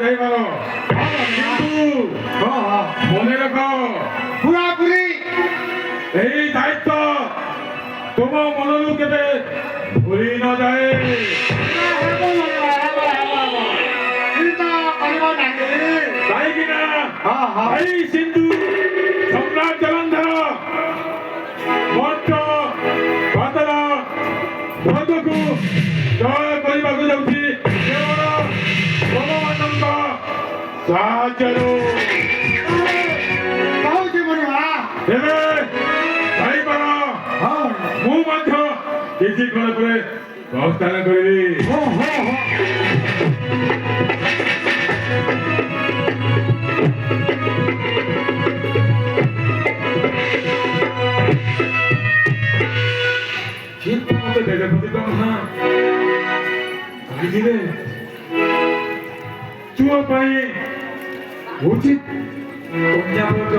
যাইবার কিন্তু মনে রাখো পুরাপুরি এই দায়িত্ব তোমার মনରୁ কেবে ভুলি ন যায় କାହିଁକି ନା ଭାଇ ସିନ୍ଧୁ ସମ୍ରାଟ ଜଳନ୍ଧର ମଠ ବାଦଲ ଭଦ୍ରକୁ ଜୟ କରିବାକୁ ଯାଉଛି କେବଳ ଭଗବାନଙ୍କ ସାହାଯ୍ୟରୁ ଏବେ ଯାଇପାର ମୁଁ ମଧ୍ୟ କିଛି କ୍ଷଣ ପରେ ପ୍ରସ୍ଥାନ କରିବି কিন্তু মতো দেখে প্রতি কথা କହିଥିଲେ ତୁମ ପାଇଁ ଉଚିତ କନ୍ୟାପତ୍ର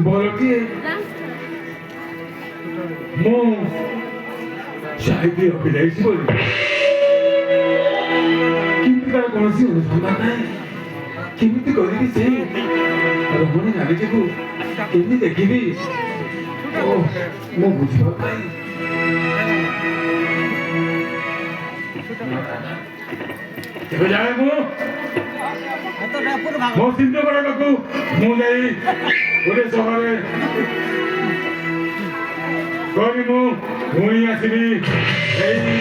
ବରଟିଏ ମୁଁ ଚାହିଁବି ରଖିଯାଇଛି ବୋଲି କିନ୍ତୁ ତାର କୌଣସି ଅନୁସନ୍ଧାନ ନାହିଁ କେମିତି କରିବି ସେ ରମଣୀ ନାରୀଟିକୁ କେମିତି ଦେଖିବି ଓ ମୁଁ ବୁଝିବା ପାଇଁ ଏବେ ଯାଏ ମୁଁ ମୋ ସିନ୍ଧୁଗଡ଼ ପାଖକୁ ମୁଁ ଯାଇ ଗୋଟେ ସହରରେ କହିବି ମୁଁ ପୁଣି ଆସିବି ଏଇ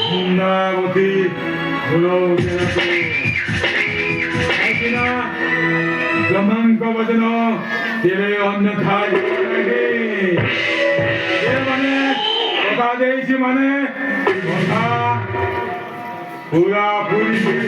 ବୃନ୍ଦାବତୀ ଫୁଲ କାହିଁକିନା ବ୍ରହ୍ମାଙ୍କ ବଚନ କେବେ ଅନ୍ୟଥା ମାନେ କଥା ଦେଇଛି ମାନେ କଥା ପୁରା ପୁରୀ